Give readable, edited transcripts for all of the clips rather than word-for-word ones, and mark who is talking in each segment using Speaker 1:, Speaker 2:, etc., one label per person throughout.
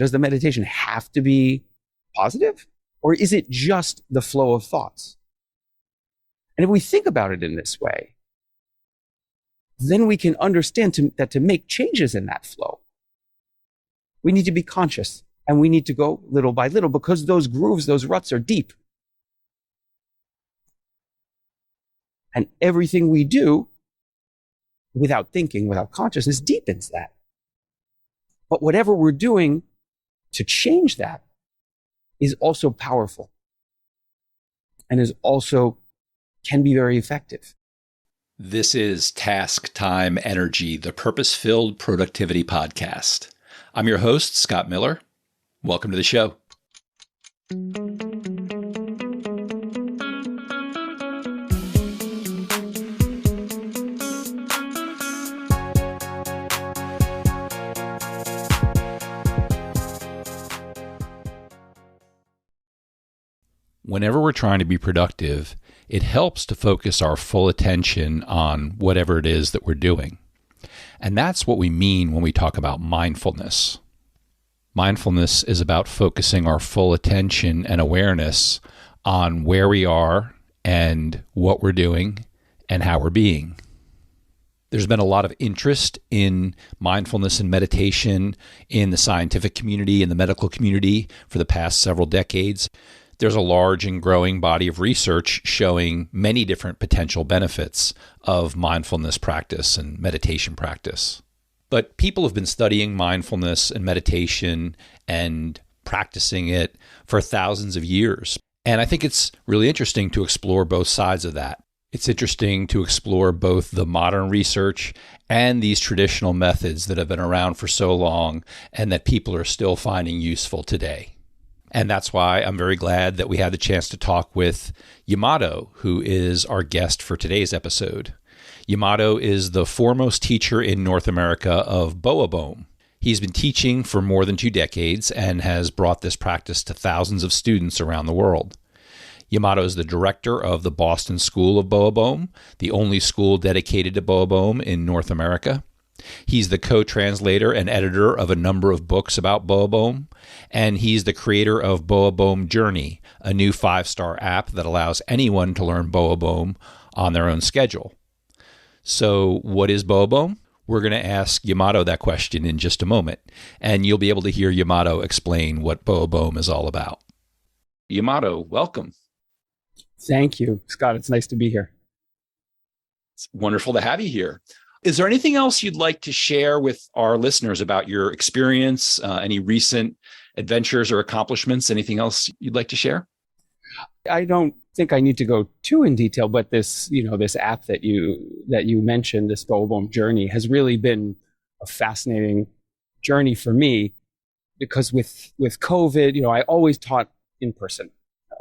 Speaker 1: Does the meditation have to be positive? Or is it just the flow of thoughts? And if we think about it in this way, then we can understand that to make changes in that flow, we need to be conscious and we need to go little by little because those grooves, those ruts are deep. And everything we do without thinking, without consciousness, deepens that. But whatever we're doing to change that is also powerful and is also can be very effective.
Speaker 2: This is Task Time Energy, the purpose-filled productivity podcast. I'm your host, Scott Miller. Welcome to the show. Whenever we're trying to be productive, it helps to focus our full attention on whatever it is that we're doing. And that's what we mean when we talk about mindfulness. Mindfulness is about focusing our full attention and awareness on where we are and what we're doing and how we're being. There's been a lot of interest in mindfulness and meditation in the scientific community and the medical community for the past several decades. There's a large and growing body of research showing many different potential benefits of mindfulness practice and meditation practice. But people have been studying mindfulness and meditation and practicing it for thousands of years. And I think it's really interesting to explore both sides of that. It's interesting to explore both the modern research and these traditional methods that have been around for so long and that people are still finding useful today. And that's why I'm very glad that we had the chance to talk with Yemado, who is our guest for today's episode. Yemado is the foremost teacher in North America of Boabom. He's been teaching for more than 2 decades and has brought this practice to thousands of students around the world. Yemado is the director of the Boston School of Boabom, the only school dedicated to Boabom in North America. He's the co-translator and editor of a number of books about Boabom, and he's the creator of Boabom Journey, a new 5-star app that allows anyone to learn Boabom on their own schedule. So what is Boabom? We're going to ask Yemado that question in just a moment, and you'll be able to hear Yemado explain what Boabom is all about. Yemado, welcome.
Speaker 1: Thank you, Scott. It's nice to be here.
Speaker 2: It's wonderful to have you here. Is there anything else you'd like to share with our listeners about your experience, any recent adventures or accomplishments, anything else you'd like to share?
Speaker 1: I don't think I need to go too in detail, but this app that you mentioned, this Boabom Journey, has really been a fascinating journey for me because with COVID, I always taught in person.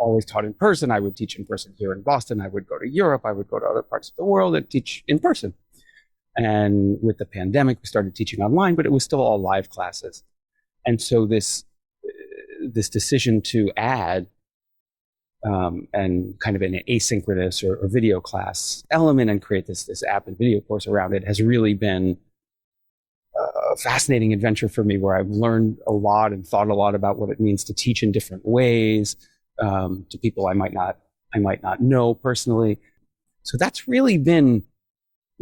Speaker 1: I would teach in person here in Boston. I would go to Europe. I would go to other parts of the world and teach in person. And with the pandemic, we started teaching online, but it was still all live classes. And so this decision to add and kind of an asynchronous or video class element and create this app and video course around it has really been a fascinating adventure for me, where I've learned a lot and thought a lot about what it means to teach in different ways to people I might not know personally. So that's really been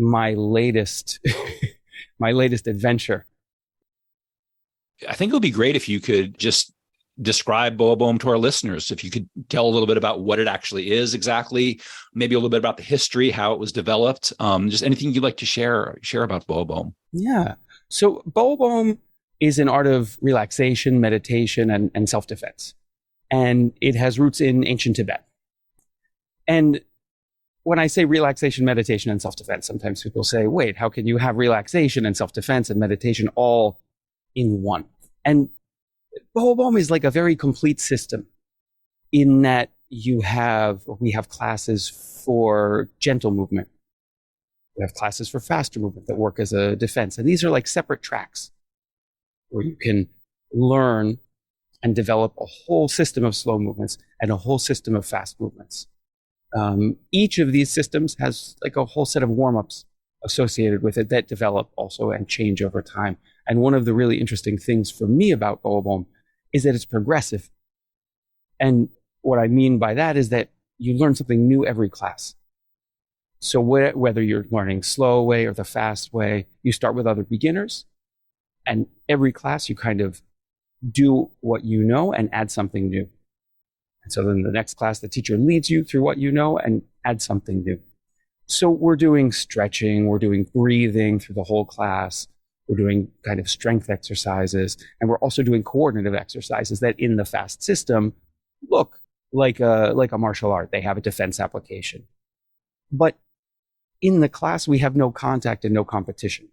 Speaker 1: my latest adventure.
Speaker 2: I think it would be great if you could just describe Boabom to our listeners. If you could tell a little bit about what it actually is exactly, maybe a little bit about the history, how it was developed, just anything you'd like to share about Boabom.
Speaker 1: Yeah. So Boabom is an art of relaxation, meditation, and self-defense. And it has roots in ancient Tibet. And when I say relaxation, meditation, and self-defense, sometimes people say, wait, how can you have relaxation and self-defense and meditation all in one? And Boabom is like a very complete system in that we have classes for gentle movement. We have classes for faster movement that work as a defense. And these are like separate tracks where you can learn and develop a whole system of slow movements and a whole system of fast movements. Each of these systems has like a whole set of warm-ups associated with it that develop also and change over time. And one of the really interesting things for me about Boabom is that it's progressive. And what I mean by that is that you learn something new every class. So whether you're learning slow way or the fast way, you start with other beginners. And every class you kind of do what you know and add something new. And so then the next class, the teacher leads you through what you know and adds something new. So we're doing stretching, we're doing breathing through the whole class. We're doing kind of strength exercises, and we're also doing coordinative exercises that in the FAST system look like a martial art. They have a defense application. But in the class, we have no contact and no competition.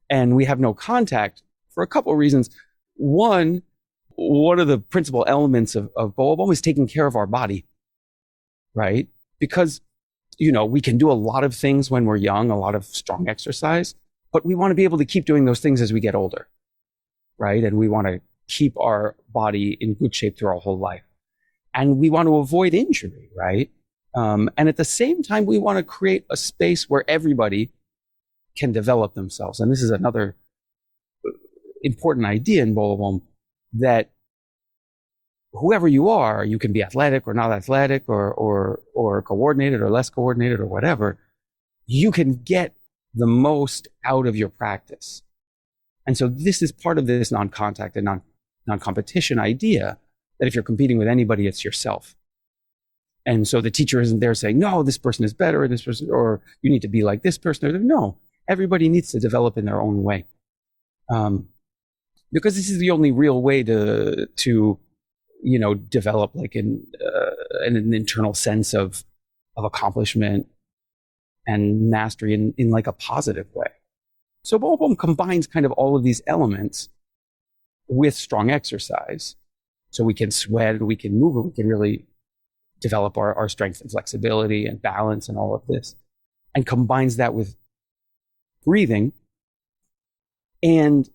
Speaker 1: And we have no contact for a couple of reasons. One of the principal elements of Boabom is taking care of our body, right? Because, we can do a lot of things when we're young, a lot of strong exercise, but we want to be able to keep doing those things as we get older, right? And we want to keep our body in good shape through our whole life. And we want to avoid injury, right? And at the same time, we want to create a space where everybody can develop themselves. And this is another important idea in Boabom, that whoever you are, you can be athletic or not athletic or coordinated or less coordinated or whatever, you can get the most out of your practice. And so this is part of this non-contact and non-competition idea, that if you're competing with anybody, it's yourself. And so the teacher isn't there saying, no, this person is better, or this person, or you need to be like this person. Or no, everybody needs to develop in their own way. Because this is the only real way to develop like an internal sense of accomplishment and mastery in like a positive way. So Boabom combines kind of all of these elements with strong exercise. So we can sweat, we can move, we can really develop our strength and flexibility and balance and all of this, and combines that with breathing. And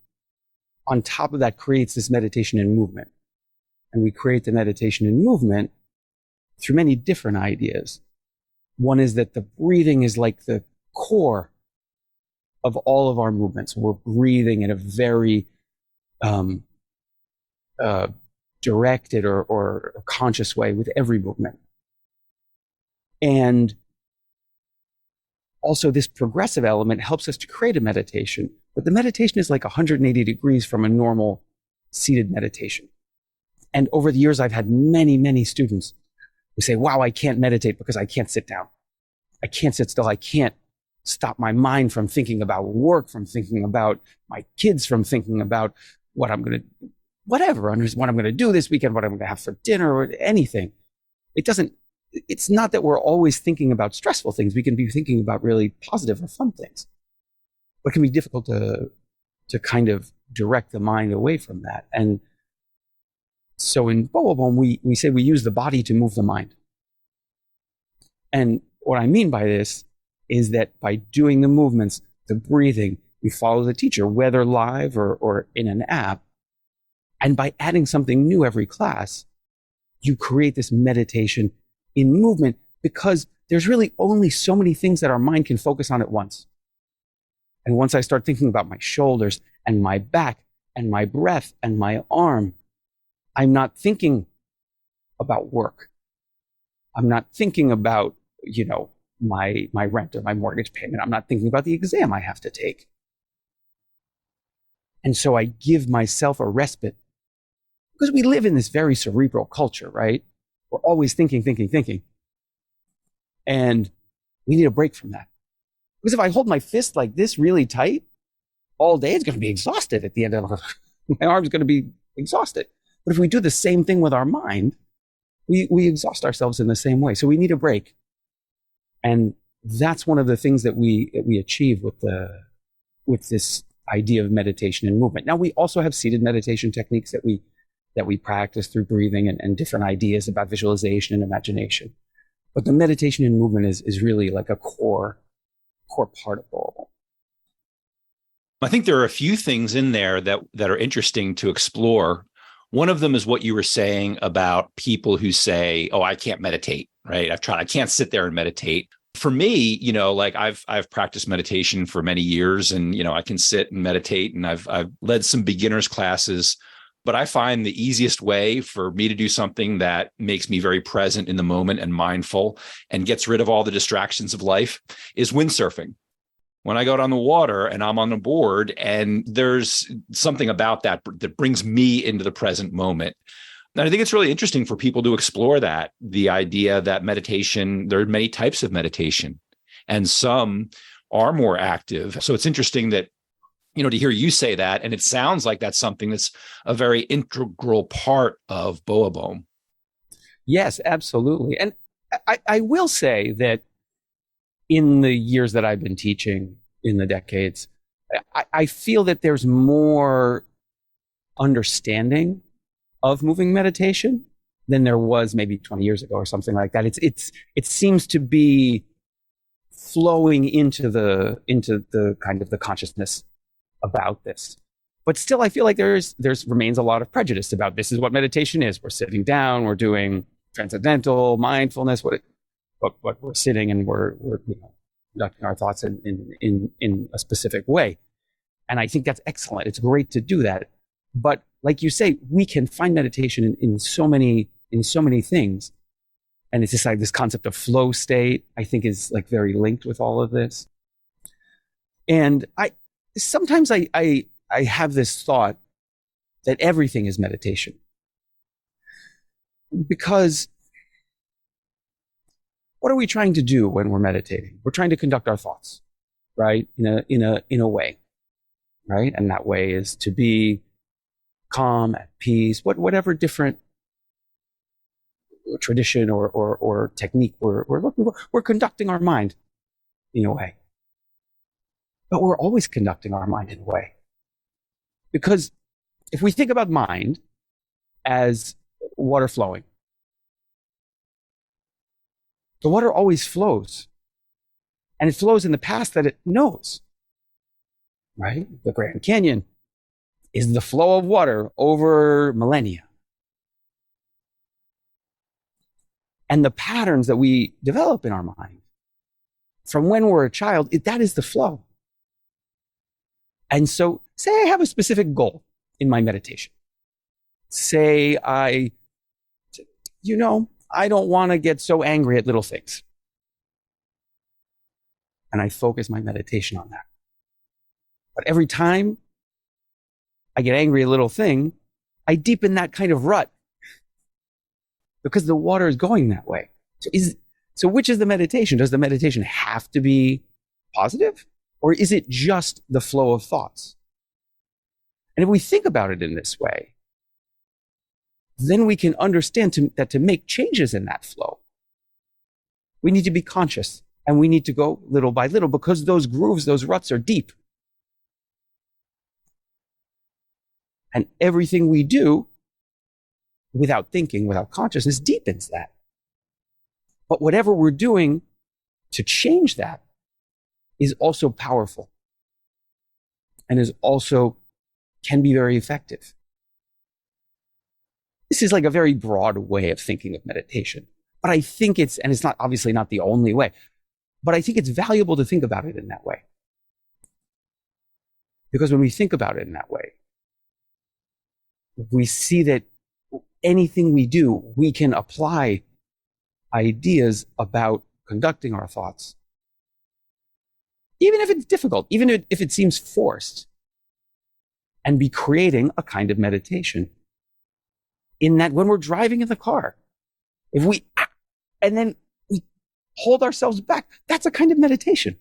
Speaker 1: on top of that creates this meditation and movement. And we create the meditation and movement through many different ideas. One is that the breathing is like the core of all of our movements. We're breathing in a very directed or conscious way with every movement. And also this progressive element helps us to create a meditation. But the meditation is like 180 degrees from a normal seated meditation. And over the years, I've had many, many students who say, wow, I can't meditate because I can't sit down. I can't sit still. I can't stop my mind from thinking about work, from thinking about my kids, from thinking about what I'm going to, whatever, what I'm going to do this weekend, what I'm going to have for dinner, or anything. It's not that we're always thinking about stressful things. We can be thinking about really positive or fun things. But it can be difficult to kind of direct the mind away from that. And so in Boabom, we say we use the body to move the mind. And what I mean by this is that by doing the movements, the breathing, we follow the teacher, whether live or in an app. And by adding something new every class, you create this meditation in movement, because there's really only so many things that our mind can focus on at once. And once I start thinking about my shoulders and my back and my breath and my arm, I'm not thinking about work. I'm not thinking about, my rent or my mortgage payment. I'm not thinking about the exam I have to take. And so I give myself a respite, because we live in this very cerebral culture, right? We're always thinking. And we need a break from that. Because if I hold my fist like this really tight all day, it's going to be exhausted at the end of it. My arm's going to be exhausted. But if we do the same thing with our mind, we exhaust ourselves in the same way. So we need a break. And that's one of the things that we achieve with this idea of meditation and movement. Now, we also have seated meditation techniques that we practice through breathing and different ideas about visualization and imagination. But the meditation and movement is really like a core part of all.
Speaker 2: I think there are a few things in there that are interesting to explore. One of them is what you were saying about people who say, oh, I can't meditate, right? I can't sit there and meditate. for me, like I've practiced meditation for many years, and I can sit and meditate, and I've led some beginners classes. But I find the easiest way for me to do something that makes me very present in the moment and mindful and gets rid of all the distractions of life is windsurfing. When I go out on the water and I'm on the board, and there's something about that that brings me into the present moment. And I think it's really interesting for people to explore that, the idea that meditation, there are many types of meditation, and some are more active. So it's interesting that, to hear you say that, and it sounds like that's something that's a very integral part of Boabom.
Speaker 1: Yes, absolutely. And I will say that in the years that I've been teaching, in the decades, I feel that there's more understanding of moving meditation than there was maybe 20 years ago or something like that. It seems to be flowing into the kind of the consciousness about this. But still, I feel like there's remains a lot of prejudice about this is what meditation is. We're sitting down, we're doing transcendental mindfulness, what we're sitting and we're conducting our thoughts in a specific way. And I think that's excellent. It's great to do that. But like you say, we can find meditation in so many things. And it's just like this concept of flow state, I think, is like very linked with all of this. And sometimes I have this thought that everything is meditation. Because what are we trying to do when we're meditating? We're trying to conduct our thoughts, right? In a way, right? And that way is to be calm, at peace, whatever different tradition or technique we're looking for. We're conducting our mind in a way. But we're always conducting our mind in a way. Because if we think about mind as water flowing, the water always flows. And it flows in the path that it knows, right? The Grand Canyon is the flow of water over millennia. And the patterns that we develop in our mind from when we're a child, that is the flow. And so, say I have a specific goal in my meditation. Say I don't want to get so angry at little things. And I focus my meditation on that. But every time I get angry at a little thing, I deepen that kind of rut because the water is going that way. So which is the meditation? Does the meditation have to be positive? Or is it just the flow of thoughts? And if we think about it in this way, then we can understand that to make changes in that flow, we need to be conscious and we need to go little by little because those grooves, those ruts are deep. And everything we do without thinking, without consciousness, deepens that. But whatever we're doing to change that is also powerful and is also can be very effective. This is like a very broad way of thinking of meditation, but I think it's not obviously not the only way, but I think it's valuable to think about it in that way. Because when we think about it in that way, we see that anything we do, we can apply ideas about conducting our thoughts. Even if it's difficult, even if it seems forced, and be creating a kind of meditation. In that when we're driving in the car, and then we hold ourselves back, that's a kind of meditation.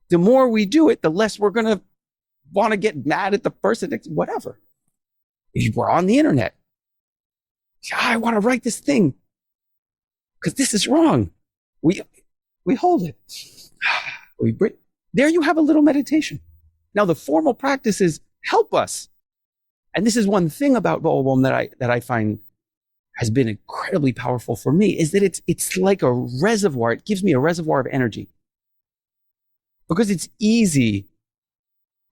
Speaker 1: The more we do it, the less we're going to want to get mad at the person, whatever. If we're on the internet, I want to write this thing because this is wrong. We hold it. There you have a little meditation. Now the formal practices help us. And this is one thing about Boabom that I find has been incredibly powerful for me, is that it's like a reservoir. It gives me a reservoir of energy. Because it's easy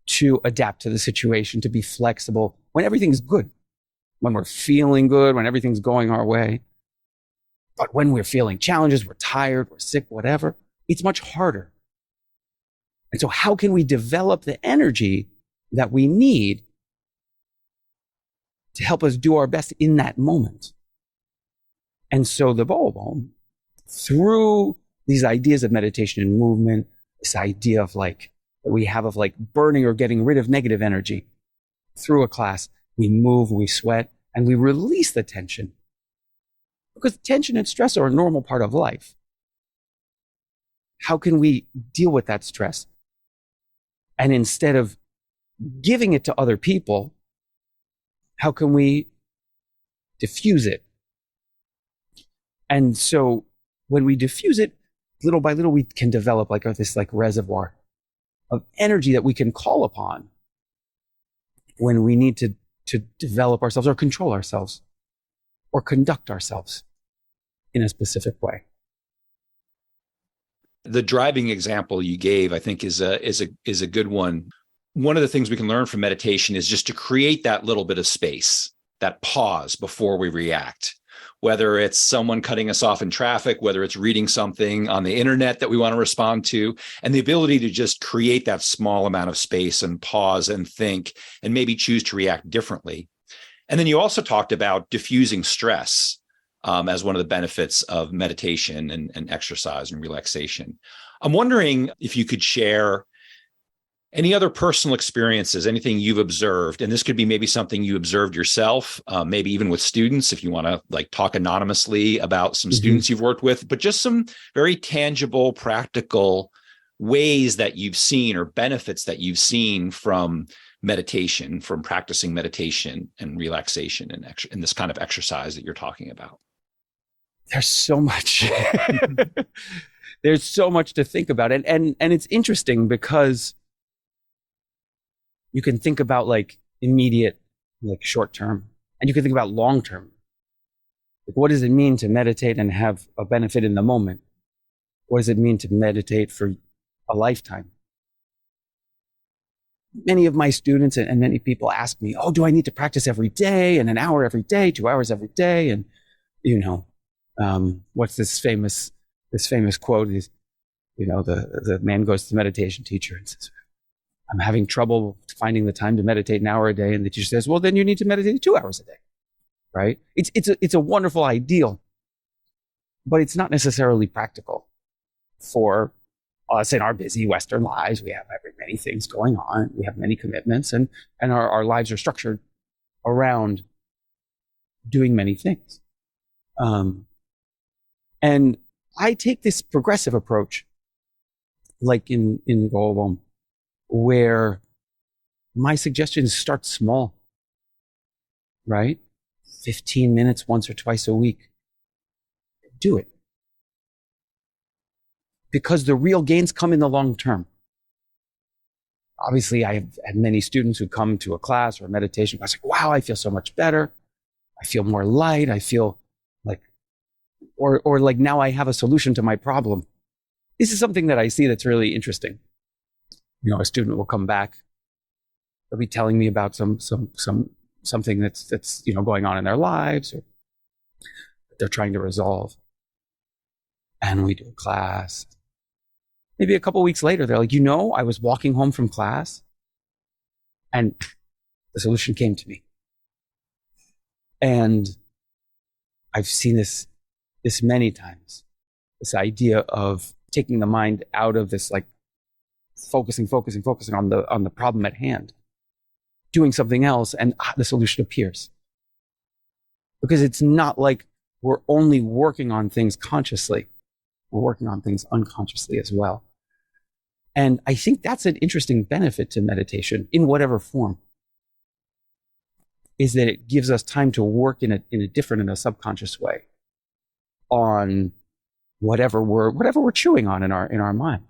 Speaker 1: to adapt to the situation, to be flexible when everything's good, when we're feeling good, when everything's going our way. But when we're feeling challenges, we're tired, we're sick, whatever, it's much harder. And so how can we develop the energy that we need to help us do our best in that moment? And so the Boabom, through these ideas of meditation and movement, this idea of like, that we have of like burning or getting rid of negative energy through a class, we move, we sweat, and we release the tension. Because tension and stress are a normal part of life. How can we deal with that stress? And instead of giving it to other people, how can we diffuse it? And so when we diffuse it, little by little, we can develop like this like reservoir of energy that we can call upon when we need to develop ourselves or control ourselves or conduct ourselves in a specific way.
Speaker 2: The driving example you gave, I think, is a good one. One of the things we can learn from meditation is just to create that little bit of space, that pause before we react. Whether it's someone cutting us off in traffic, whether it's reading something on the internet that we want to respond to, and the ability to just create that small amount of space and pause and think and maybe choose to react differently. And then you also talked about diffusing stress as one of the benefits of meditation and exercise and relaxation. I'm wondering if you could share any other personal experiences, anything you've observed, and this could be maybe something you observed yourself, maybe even with students, if you want to like talk anonymously about some students you've worked with, but just some very tangible, practical ways that you've seen or benefits that you've seen from meditation, from practicing meditation and relaxation and this kind of exercise that you're talking about.
Speaker 1: There's so much. There's so much to think about. And it's interesting because you can think about like immediate, like short term, and you can think about long term. Like, what does it mean to meditate and have a benefit in the moment? What does it mean to meditate for a lifetime? Many of my students and many people ask me, oh, do I need to practice every day and an hour every day, 2 hours every day? And, you know, what's this famous quote is, you know, the man goes to the meditation teacher and says, I'm having trouble finding the time to meditate an hour a day. And the teacher says, well, then you need to meditate 2 hours a day, right? It's a wonderful ideal, but it's not necessarily practical for us in our busy Western lives. We have many things going on. We have many commitments and our lives are structured around doing many things. And I take this progressive approach, like in Boabom, where my suggestion is start small, right? 15 minutes once or twice a week. Do it. Because the real gains come in the long term. Obviously, I have had many students who come to a class or a meditation class like, wow, I feel so much better. I feel more light. I feel like, or like now I have a solution to my problem. This is something that I see that's really interesting. You know, a student will come back. They'll be telling me about something that's you know going on in their lives or they're trying to resolve. And we do a class. Maybe a couple of weeks later, they're like, you know, I was walking home from class and the solution came to me. And I've seen this many times. This idea of taking the mind out of this like focusing on the problem at hand, doing something else, and the solution appears. Because it's not like we're only working on things consciously. We're working on things unconsciously as well. And I think that's an interesting benefit to meditation in whatever form, is that it gives us time to work in a different, in a subconscious way on whatever we're chewing on in our mind.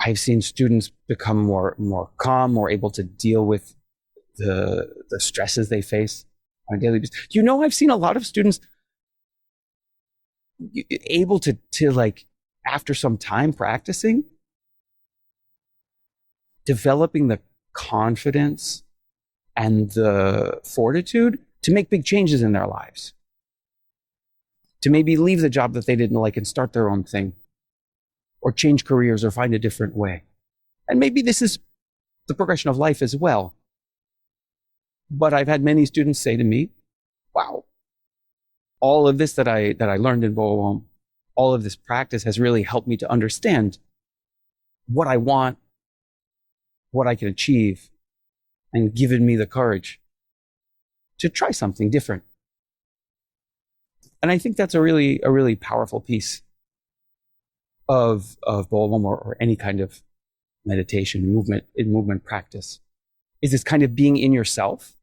Speaker 1: I've seen students become more calm, more able to deal with the stresses they face on a daily basis. You know, I've seen a lot of students able to like, after some time practicing, developing the confidence and the fortitude to make big changes in their lives. to maybe leave the job that they didn't like and start their own thing, or change careers or find a different way. And maybe this is the progression of life as well. But I've had many students say to me, wow, all of this that I learned in Boabom, all of this practice has really helped me to understand what I want, what I can achieve, and given me the courage to try something different. And I think that's a really powerful piece of Boabom or any kind of meditation, movement practice, is this kind of being in yourself.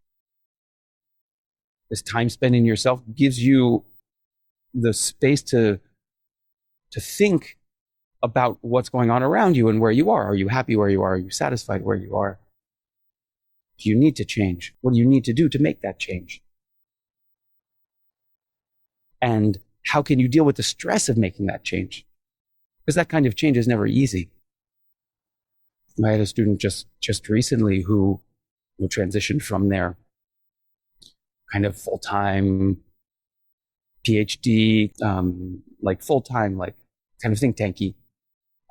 Speaker 1: This time spent in yourself gives you the space to think about what's going on around you and where you are. Are you happy where you are? Are you satisfied where you are? Do you need to change? What do you need to do to make that change? And how can you deal with the stress of making that change? Because that kind of change is never easy. I had a student just recently who transitioned from their kind of full-time PhD, like full-time, like kind of think tanky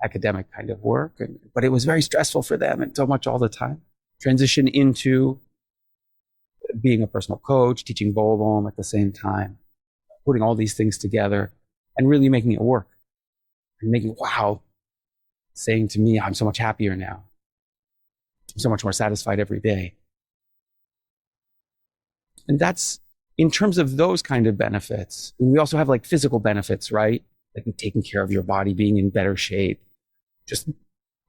Speaker 1: academic kind of work. But it was very stressful for them and so much all the time. Transition into being a personal coach, teaching Boabom at the same time, putting all these things together and really making it work. And making, wow, saying to me, I'm so much happier now. I'm so much more satisfied every day. And that's in terms of those kind of benefits. And we also have like physical benefits, right? Like taking care of your body, being in better shape, just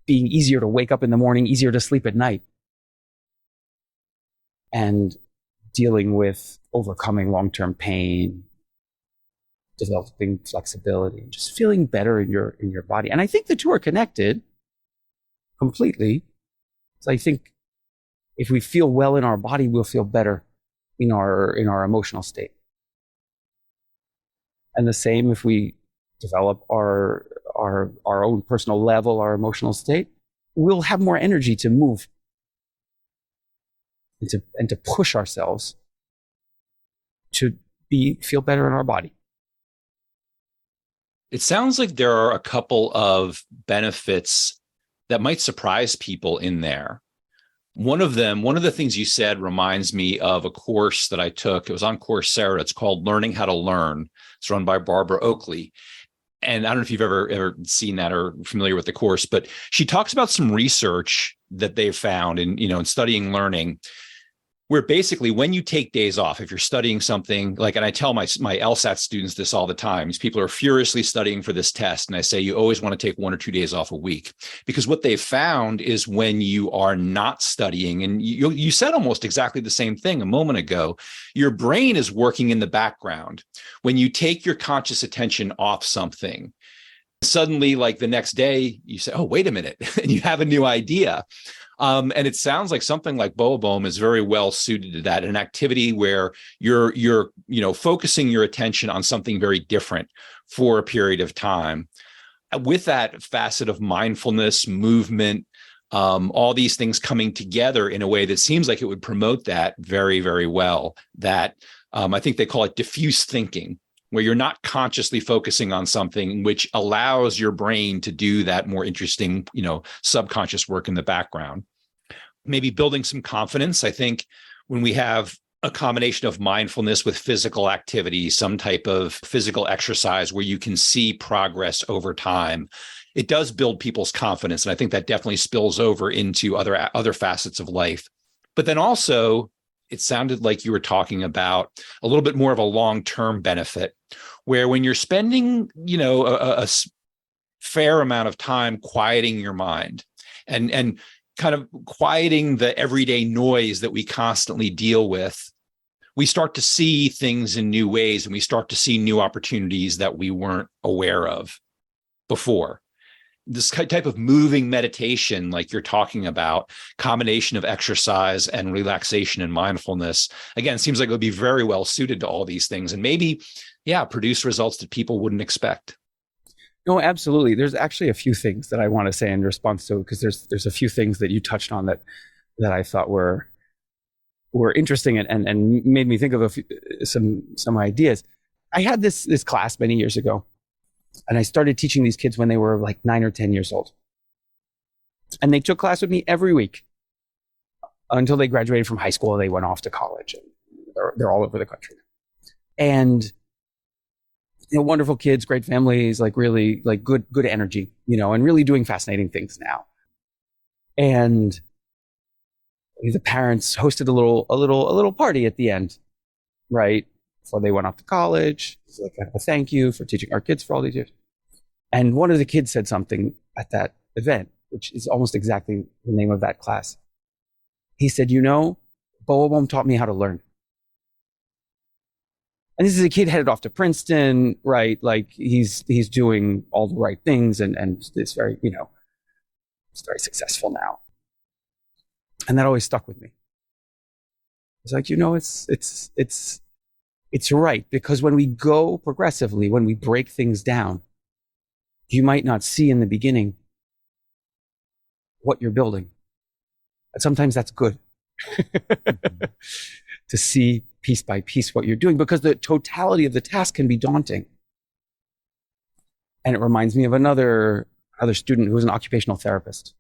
Speaker 1: being easier to wake up in the morning, easier to sleep at night. And dealing with overcoming long-term pain, developing flexibility, just feeling better in your body. And I think the two are connected completely. So I think if we feel well in our body, we'll feel better in our emotional state. And the same if we develop our own personal level, our emotional state, we'll have more energy to move and to push ourselves to feel better in our body.
Speaker 2: It sounds like there are a couple of benefits that might surprise people in there. One of the things you said reminds me of a course that I took. It was on Coursera. It's called Learning How to Learn. It's run by Barbara Oakley. And I don't know if you've ever seen that or familiar with the course, but she talks about some research that they've found in studying learning, where basically when you take days off, if you're studying something like, and I tell my LSAT students this all the time, these people are furiously studying for this test. And I say, you always want to take 1 or 2 days off a week, because what they've found is when you are not studying, and you said almost exactly the same thing a moment ago, your brain is working in the background. When you take your conscious attention off something, suddenly like the next day you say, oh, wait a minute, and you have a new idea. And it sounds like something like Boabom is very well suited to that, an activity where you're focusing your attention on something very different for a period of time. With that facet of mindfulness, movement, all these things coming together in a way that seems like it would promote that very, very well. That I think they call it diffuse thinking, where you're not consciously focusing on something, which allows your brain to do that more interesting, subconscious work in the background. Maybe building some confidence. I think when we have a combination of mindfulness with physical activity, some type of physical exercise where you can see progress over time, it does build people's confidence. And I think that definitely spills over into other facets of life. But then also, it sounded like you were talking about a little bit more of a long-term benefit, where when you're spending, a fair amount of time quieting your mind and kind of quieting the everyday noise that we constantly deal with, we start to see things in new ways, and we start to see new opportunities that we weren't aware of before. This type of moving meditation, like you're talking about, combination of exercise and relaxation and mindfulness, again, seems like it would be very well suited to all these things, and maybe, produce results that people wouldn't expect.
Speaker 1: No, absolutely. There's actually a few things that I want to say in response to, because there's a few things that you touched on that I thought were interesting and made me think of some ideas. I had this class many years ago, and I started teaching these kids when they were like 9 or 10 years old. And they took class with me every week until they graduated from high school. They went off to college, and they're all over the country. And wonderful kids, great families, like really like good energy, and really doing fascinating things now. And the parents hosted a little party at the end, right? Before they went off to college. It's like a thank you for teaching our kids for all these years. And one of the kids said something at that event, which is almost exactly the name of that class. He said, Boabom taught me how to learn. And this is a kid headed off to Princeton, right? Like he's doing all the right things and it's very, it's very successful now. And that always stuck with me. It's like, it's right, because when we go progressively, when we break things down, you might not see in the beginning what you're building. And sometimes that's good to see piece by piece what you're doing, because the totality of the task can be daunting. And it reminds me of another student who was an occupational therapist.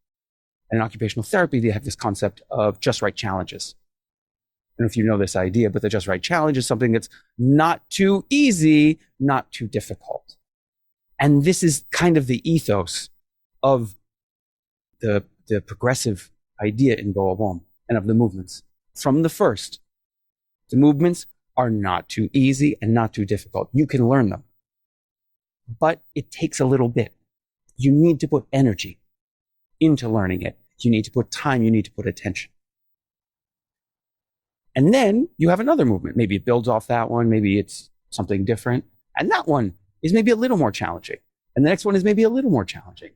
Speaker 1: And in occupational therapy, they have this concept of just right challenges. I don't know if you know this idea, but the just right challenge is something that's not too easy, not too difficult. And this is kind of the ethos of the progressive idea in Boabom and of the movements. From the first, the movements are not too easy and not too difficult. You can learn them, but it takes a little bit. You need to put energy into learning it. You need to put time. You need to put attention. And then you have another movement. Maybe it builds off that one. Maybe it's something different. And that one is maybe a little more challenging. And the next one is maybe a little more challenging.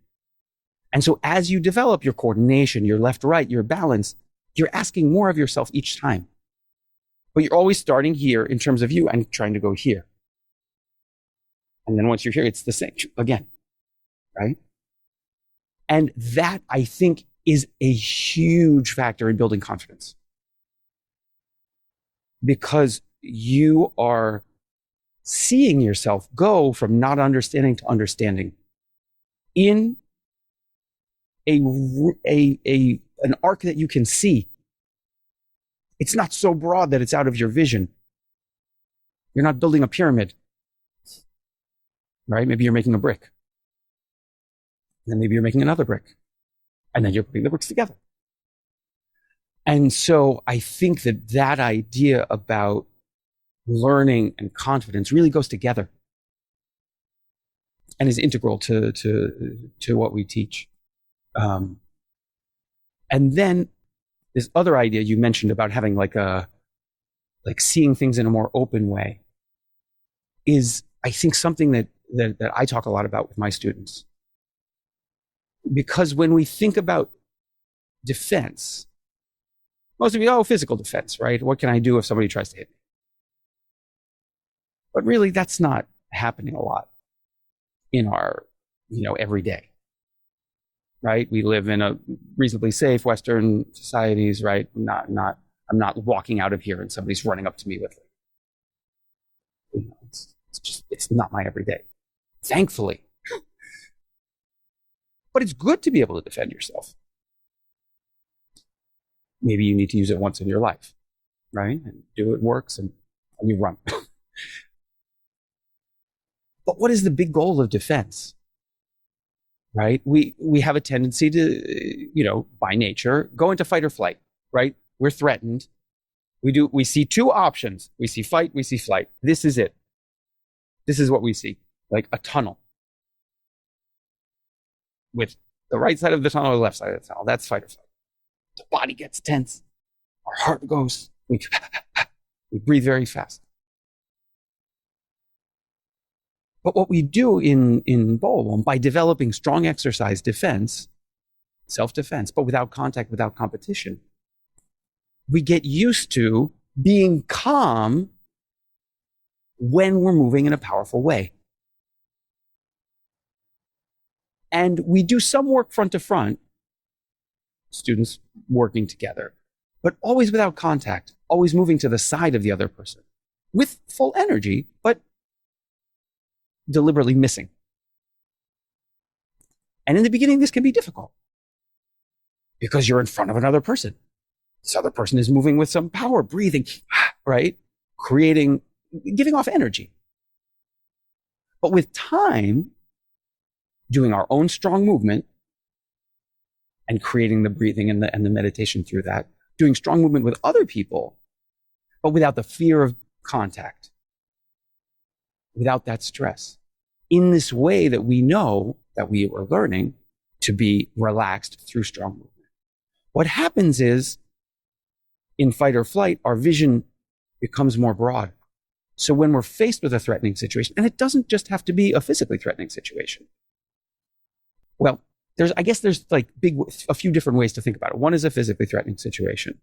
Speaker 1: And so as you develop your coordination, your left, right, your balance, you're asking more of yourself each time. But you're always starting here in terms of you and trying to go here. And then once you're here, it's the same again, right? And that, I think, is a huge factor in building confidence. Because you are seeing yourself go from not understanding to understanding in an arc that you can see. It's not so broad that it's out of your vision. You're not building a pyramid, right? Maybe you're making a brick. And then maybe you're making another brick. And then you're putting the bricks together. And so I think that idea about learning and confidence really goes together and is integral to what we teach. And then this other idea you mentioned about having like seeing things in a more open way is, I think, something that I talk a lot about with my students. Because when we think about defense, most of you, physical defense, right? What can I do if somebody tries to hit me? But really, that's not happening a lot in our, everyday, right? We live in a reasonably safe Western societies, right? I'm not walking out of here and somebody's running up to me with, it's not my everyday, thankfully. But it's good to be able to defend yourself. Maybe you need to use it once in your life, right? And it works and you run. But what is the big goal of defense? Right? We have a tendency to, by nature, go into fight or flight, right? We're threatened. We see two options. We see fight, we see flight. This is it. This is what we see, like a tunnel. With the right side of the tunnel or the left side of the tunnel. That's fight or flight. The body gets tense. Our heart goes. We breathe very fast. But what we do in Boabom, by developing strong exercise defense, self-defense, but without contact, without competition, we get used to being calm when we're moving in a powerful way. And we do some work front to front, students working together, but always without contact, always moving to the side of the other person with full energy, but deliberately missing. And in the beginning, this can be difficult because you're in front of another person. This other person is moving with some power, breathing, right? Giving off energy. But with time, doing our own strong movement and creating the breathing and the meditation through that, doing strong movement with other people, but without the fear of contact, without that stress. In this way that we know that we are learning to be relaxed through strong movement. What happens is, in fight or flight, our vision becomes more broad. So when we're faced with a threatening situation, and it doesn't just have to be a physically threatening situation. Well, there's like a few different ways to think about it. One is a physically threatening situation.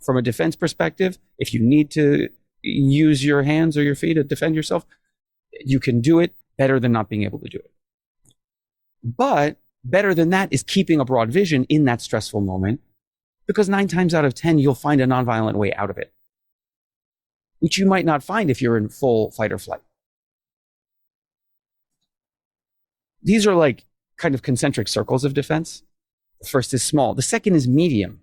Speaker 1: From a defense perspective, if you need to use your hands or your feet to defend yourself, you can do it better than not being able to do it. But better than that is keeping a broad vision in that stressful moment, because 9 times out of 10, you'll find a nonviolent way out of it, which you might not find if you're in full fight or flight. These are like kind of concentric circles of defense. The first is small. The second is medium.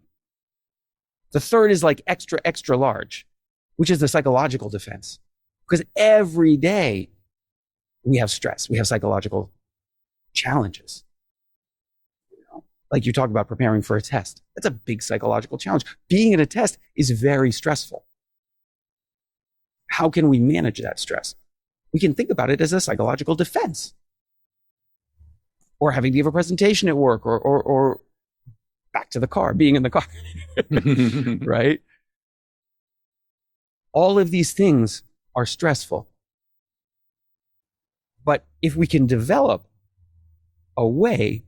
Speaker 1: The third is like extra, extra large, which is the psychological defense. Because every day we have stress, we have psychological challenges. Like you talk about preparing for a test. That's a big psychological challenge. Being in a test is very stressful. How can we manage that stress? We can think about it as a psychological defense. Or having to give a presentation at work, or back to the car, being in the car, right? All of these things are stressful. But if we can develop a way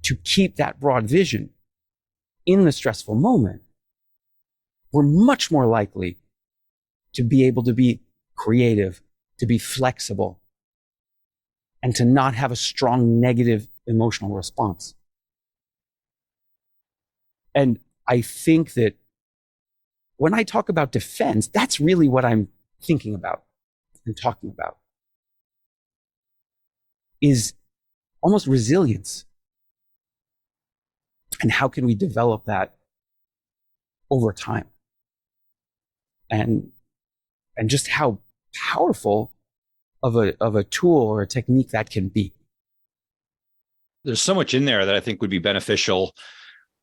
Speaker 1: to keep that broad vision in the stressful moment, we're much more likely to be able to be creative, to be flexible, and to not have a strong negative emotional response. And I think that when I talk about defense, that's really what I'm thinking about and talking about, is almost resilience. And how can we develop that over time? And just how powerful of a tool or a technique that can be.
Speaker 2: There's so much in there that I think would be beneficial,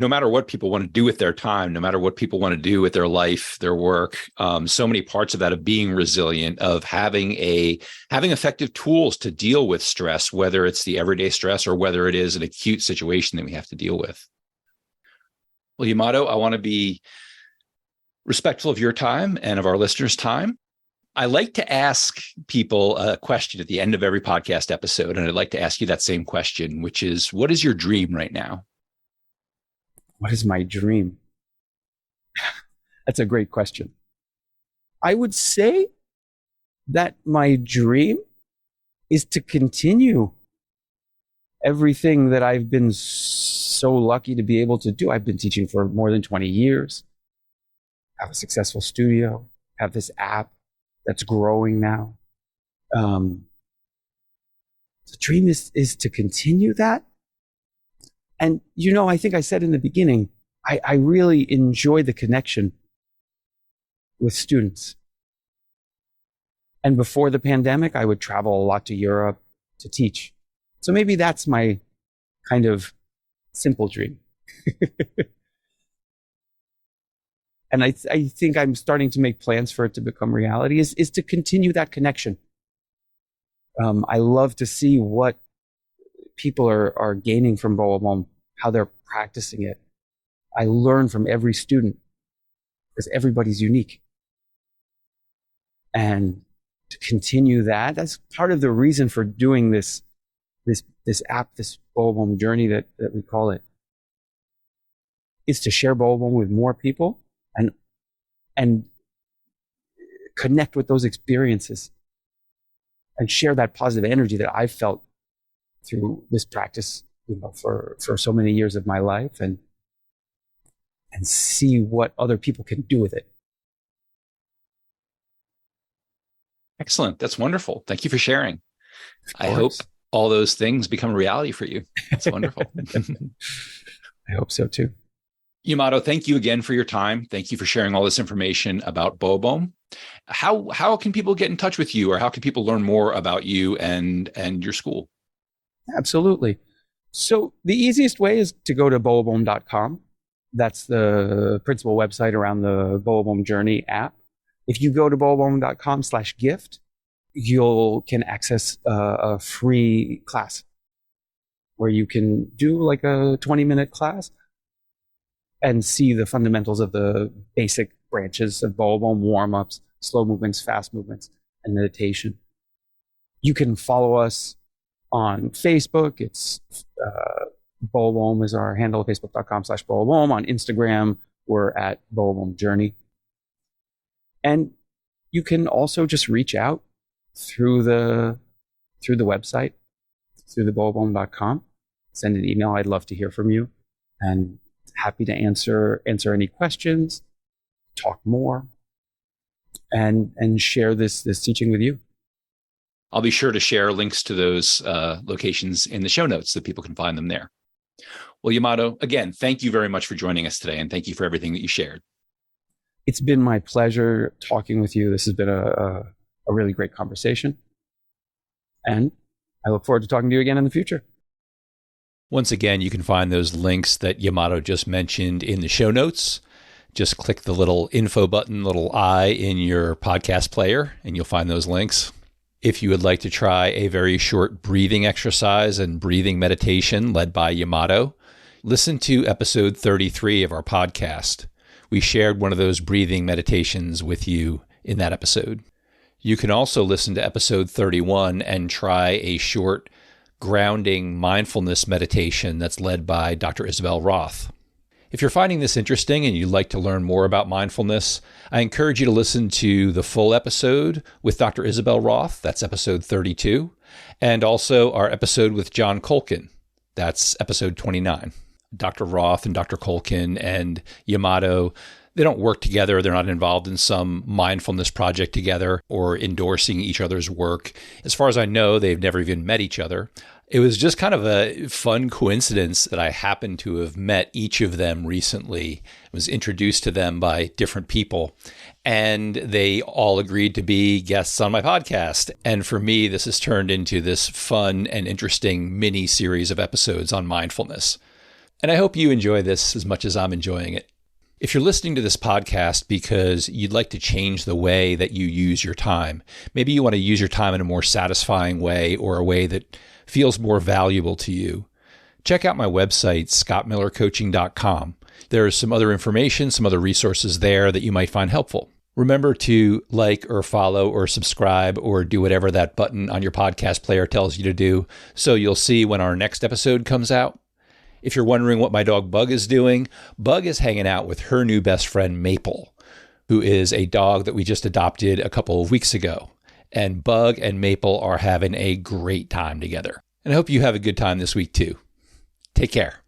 Speaker 2: no matter what people want to do with their time, no matter what people want to do with their life, their work. So many parts of that, of being resilient, of having effective tools to deal with stress, whether it's the everyday stress or whether it is an acute situation that we have to deal with. Well, Yemado, I want to be respectful of your time and of our listeners' time. I like to ask people a question at the end of every podcast episode, and I'd like to ask you that same question, which is, what is your dream right now?
Speaker 1: What is my dream? That's a great question. I would say that my dream is to continue everything that I've been so lucky to be able to do. I've been teaching for more than 20 years, have a successful studio, have this app that's growing now. The dream is to continue that. And, I think I said in the beginning, I really enjoy the connection with students. And before the pandemic, I would travel a lot to Europe to teach. So maybe that's my kind of simple dream. And I think I'm starting to make plans for it to become reality, is to continue that connection. I love to see what people are gaining from Boabom, how they're practicing it. I learn from every student because everybody's unique. And to continue that's part of the reason for doing this app, this Boabom journey that we call it, is to share Boabom with more people and connect with those experiences and share that positive energy that I've felt through this practice, for so many years of my life, and see what other people can do with it.
Speaker 2: Excellent. That's wonderful. Thank you for sharing.
Speaker 1: Of
Speaker 2: I hope
Speaker 1: course.
Speaker 2: all those things become a reality for you. That's wonderful.
Speaker 1: I hope so too.
Speaker 2: Yemado, thank you again for your time. Thank you for sharing all this information about Boabom. How can people get in touch with you, or how can people learn more about you and your school?
Speaker 1: Absolutely. So the easiest way is to go to boabom.com. That's the principal website around the Boabom Journey app. If you go to boabom.com/gift, you can access a free class where you can do like a 20-minute class and see the fundamentals of the basic branches of Boabom, warm-ups, slow movements, fast movements, and meditation. You can follow us on Facebook. It's Boabom is our handle, facebook.com/Boabom. On Instagram, we're at Boabom Journey. And you can also just reach out through the website, through the boabom.com. Send an email. I'd love to hear from you, and happy to answer any questions, talk more, and share this teaching with you.
Speaker 2: I'll be sure to share links to those locations in the show notes so that people can find them there. Well, Yemado, again, thank you very much for joining us today, and thank you for everything that you shared.
Speaker 1: It's been my pleasure talking with you. This has been a really great conversation, and I look forward to talking to you again in the future.
Speaker 2: Once again, you can find those links that Yemado just mentioned in the show notes. Just click the little info button, little I in your podcast player, and you'll find those links. If you would like to try a very short breathing exercise and breathing meditation led by Yemado, listen to episode 33 of our podcast. We shared one of those breathing meditations with you in that episode. You can also listen to episode 31 and try a short grounding mindfulness meditation that's led by Dr. Isabel Roth. If you're finding this interesting and you'd like to learn more about mindfulness, I encourage you to listen to the full episode with Dr. Isabel Roth. That's episode 32. And also our episode with John Colkin. That's episode 29. Dr. Roth and Dr. Colkin and Yemado, they don't work together. They're not involved in some mindfulness project together or endorsing each other's work. As far as I know, they've never even met each other. It was just kind of a fun coincidence that I happened to have met each of them recently. I was introduced to them by different people, and they all agreed to be guests on my podcast. And for me, this has turned into this fun and interesting mini series of episodes on mindfulness. And I hope you enjoy this as much as I'm enjoying it. If you're listening to this podcast because you'd like to change the way that you use your time, maybe you want to use your time in a more satisfying way or a way that feels more valuable to you, check out my website, scottmillercoaching.com. There's some other information, some other resources there that you might find helpful. Remember to like or follow or subscribe or do whatever that button on your podcast player tells you to do so you'll see when our next episode comes out. If you're wondering what my dog Bug is doing, Bug is hanging out with her new best friend, Maple, who is a dog that we just adopted a couple of weeks ago. And Bug and Maple are having a great time together. And I hope you have a good time this week too. Take care.